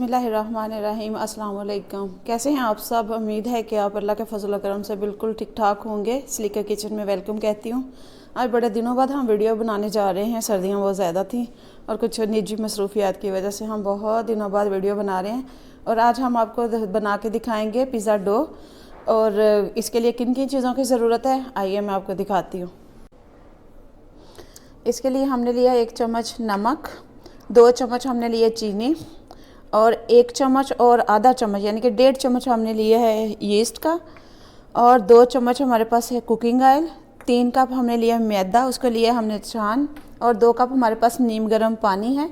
बिस्मिल्लाहिर्रहमानिर्रहीम। अस्सलाम वालेकुम। कैसे हैं आप सब? उम्मीद है कि आप अल्लाह के फजल करम से बिल्कुल ठीक ठाक होंगे। स्लीका किचन में वेलकम कहती हूँ। आज बड़े दिनों बाद हम वीडियो बनाने जा रहे हैं। सर्दियाँ बहुत ज़्यादा थी और कुछ निजी मसरूफियात की वजह से हम बहुत दिनों बाद वीडियो बना रहे हैं। और आज हम आपको बना के दिखाएँगे पिज़्ज़ा डो। और इसके लिए किन किन चीज़ों की ज़रूरत है आइए मैं आपको दिखाती हूँ। इसके लिए हमने लिया 1 चम्मच नमक, 2 चम्मच हमने लिए चीनी और 1 चम्मच और आधा चम्मच यानी कि 1.5 चम्मच हमने लिया है यीस्ट का, और 2 चम्मच हमारे पास है कुकिंग ऑयल, 3 कप हमने लिया मैदा, उसको लिया हमने छान, और 2 कप हमारे पास नीम गर्म पानी है।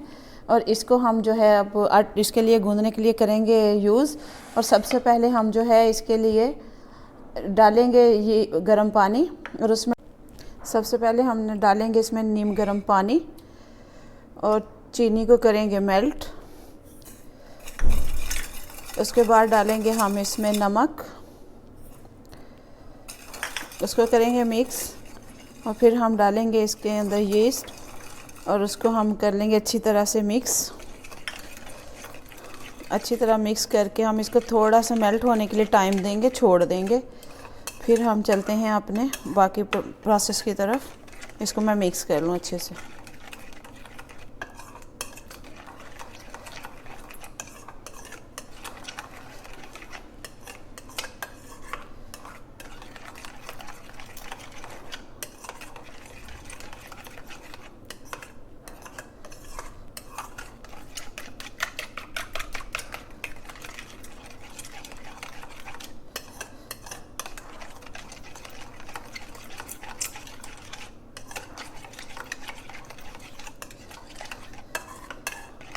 और इसको हम जो है अब इसके लिए गूंदने के लिए करेंगे यूज़। और सबसे पहले हम जो है इसके लिए डालेंगे ये गर्म पानी, और उसमें सबसे पहले हमने डालेंगे इसमें नीम गर्म पानी और चीनी को करेंगे मेल्ट। उसके बाद डालेंगे हम इसमें नमक, उसको करेंगे मिक्स, और फिर हम डालेंगे इसके अंदर यीस्ट और उसको हम कर लेंगे अच्छी तरह से मिक्स। अच्छी तरह मिक्स करके हम इसको थोड़ा सा मेल्ट होने के लिए टाइम देंगे, छोड़ देंगे। फिर हम चलते हैं अपने बाकी प्रोसेस की तरफ। इसको मैं मिक्स कर लूँ अच्छे से।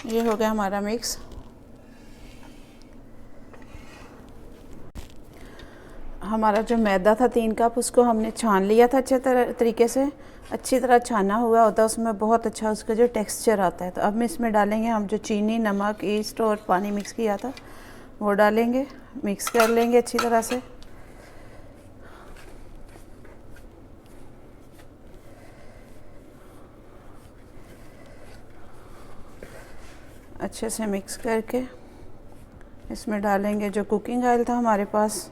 ये हो गया हमारा मिक्स। हमारा जो मैदा था 3 कप, उसको हमने छान लिया था अच्छे तरीके से। अच्छी तरह छाना हुआ होता है, उसमें बहुत अच्छा उसका जो टेक्सचर आता है। तो अब इसमें डालेंगे हम जो चीनी, नमक, ईस्ट और पानी मिक्स किया था वो डालेंगे, मिक्स कर लेंगे अच्छी तरह से। अच्छे से मिक्स करके इसमें डालेंगे जो कुकिंग ऑयल था हमारे पास।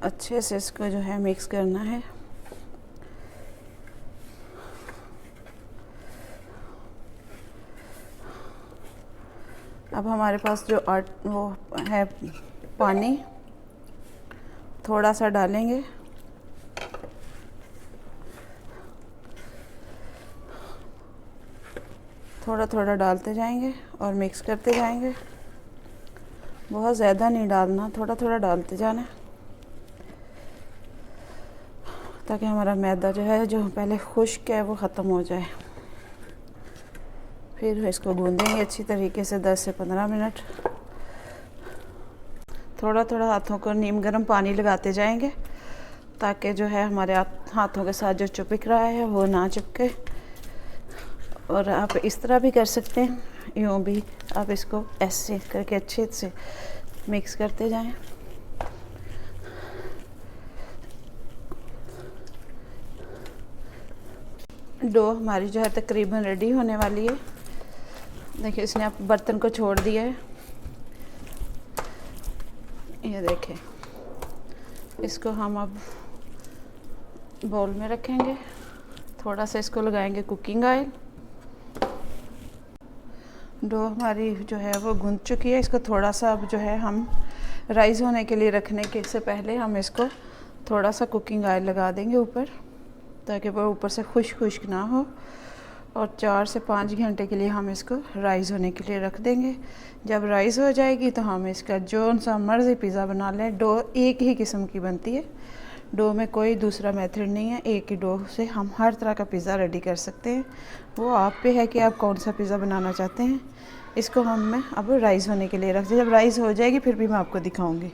अच्छे से इसको जो है मिक्स करना है। अब हमारे पास जो वो है पानी, थोड़ा सा डालेंगे। थोड़ा थोड़ा डालते जाएंगे और मिक्स करते जाएंगे। बहुत ज़्यादा नहीं डालना, थोड़ा थोड़ा डालते जाना, ताकि हमारा मैदा जो है जो पहले खुश्क है वो ख़त्म हो जाए। फिर इसको गूंदेंगे अच्छी तरीके से 10 से 15 मिनट। थोड़ा थोड़ा हाथों को नीम गर्म पानी लगाते जाएंगे, ताकि जो है हमारे हाथों के साथ जो चिपक रहा है वो ना चिपके। और आप इस तरह भी कर सकते हैं, यूँ भी आप इसको ऐसे करके अच्छे से मिक्स करते जाएं। डो हमारी जो है तकरीबन रेडी होने वाली है। देखिए इसने आप बर्तन को छोड़ दिया है, ये देखें। इसको हम अब बाउल में रखेंगे, थोड़ा सा इसको लगाएंगे कुकिंग ऑयल। डो हमारी जो है वो गूंद चुकी है। इसको थोड़ा सा अब जो है हम राइस होने के लिए रखने के से पहले हम इसको थोड़ा सा कुकिंग ऑयल लगा देंगे ऊपर, ताकि वो ऊपर से खुश्क ना हो। और 4 से 5 घंटे के लिए हम इसको राइस होने के लिए रख देंगे। जब राइस हो जाएगी तो हम इसका जो सा मर्ज़ी पिज़्ज़ा बना लें। डो एक ही किस्म की बनती है, डो में कोई दूसरा मेथड नहीं है। एक ही डो से हम हर तरह का पिज़्ज़ा रेडी कर सकते हैं। वो आप पे है कि आप कौन सा पिज़्ज़ा बनाना चाहते हैं। इसको मैं अब राइस होने के लिए रख दें। जब राइस हो जाएगी फिर भी मैं आपको दिखाऊंगी।